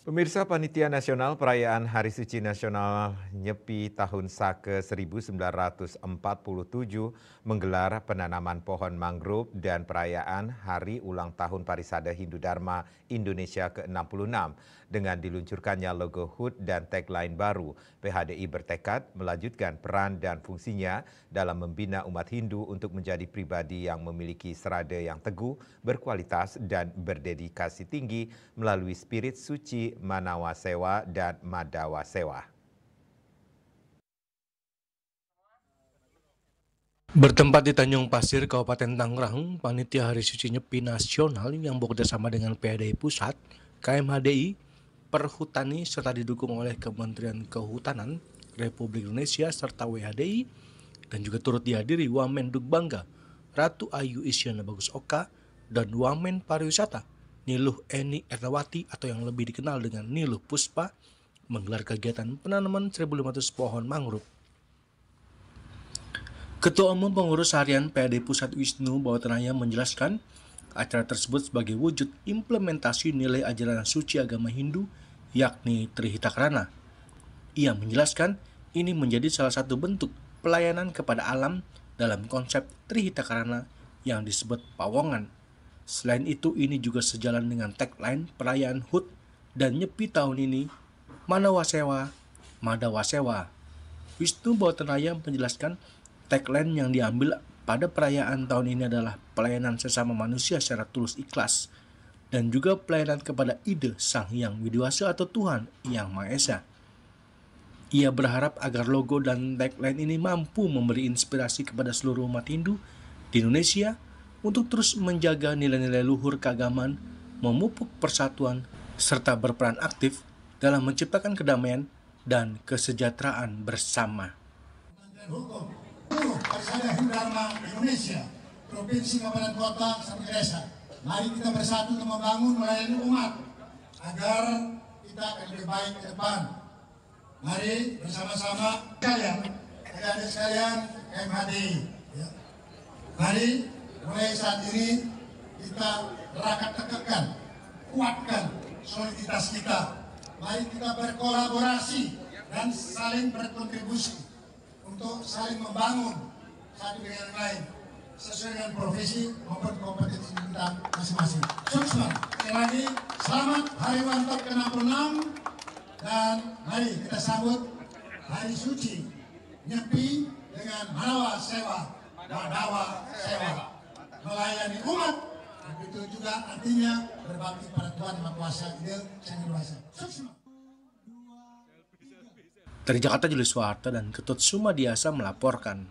Pemirsa Panitia Nasional Perayaan Hari Suci Nasional Nyepi tahun Sake 1947 menggelar penanaman pohon mangrove dan perayaan Hari Ulang Tahun Parisada Hindu Dharma Indonesia ke-66. Dengan diluncurkannya logo HUT dan tagline baru, PHDI bertekad melanjutkan peran dan fungsinya dalam membina umat Hindu untuk menjadi pribadi yang memiliki serada yang teguh, berkualitas, dan berdedikasi tinggi melalui spirit suci Manawasewa dan Madawasewa. Bertempat di Tanjung Pasir, Kabupaten Tangerang, Panitia Hari Suci Nyepi Nasional yang bekerjasama dengan PHDI Pusat, KMHDI, Perhutani, serta didukung oleh Kementerian Kehutanan Republik Indonesia serta WHDI, dan juga turut dihadiri Wamen Dugbangga, Ratu Ayu Isyana Bagus Oka, dan Wamen Pariwisata, Niluh Eni Ernawati atau yang lebih dikenal dengan Niluh Puspa, menggelar kegiatan penanaman 1.500 pohon mangrove. Ketua Umum Pengurus Harian PHDI Pusat Wisnu Bawatanaya menjelaskan acara tersebut sebagai wujud implementasi nilai ajaran suci agama Hindu yakni Trihitakarana. Ia menjelaskan ini menjadi salah satu bentuk pelayanan kepada alam dalam konsep Trihitakarana yang disebut pawongan. Selain itu, ini juga sejalan dengan tagline perayaan HUT dan Nyepi tahun ini, Manawasewa, Madawasewa. Wisnu Bawatanaya menjelaskan tagline yang diambil pada perayaan tahun ini adalah pelayanan sesama manusia secara tulus ikhlas dan juga pelayanan kepada ide Sang Hyang Widiwasa atau Tuhan Yang Maha Esa. Ia berharap agar logo dan tagline ini mampu memberi inspirasi kepada seluruh umat Hindu di Indonesia untuk terus menjaga nilai-nilai luhur keagamaan, memupuk persatuan, serta berperan aktif dalam menciptakan kedamaian dan kesejahteraan bersama. Parisada Hindu Dharma Indonesia, provinsi, kabupaten, kota, sampai desa. Mari kita bersatu untuk membangun melayani umat agar kita akan lebih baik ke depan. Mari bersama-sama kalian, adik-adik sekalian, MHDI. Ya. Mari mulai saat ini kita tekankan, kuatkan soliditas kita. Mari kita berkolaborasi dan saling berkontribusi untuk saling membangun satu dengan yang lain sesuai dengan profesi maupun kompetensi kita masing-masing. Sukses. Sekali lagi selamat Hari Ulang Tahun ke-66 dan mari kita sambut Hari Suci Nyepi dengan Manawasewa, Madawasewa, melayani umat. Dan itu juga artinya berbakti pada Tuhan Yang Maha Kuasa, Ide Sang Hyang Widiwasa. Sukses. Dari Jakarta, Julius Suharto dan Ketut Sumadiasa melaporkan.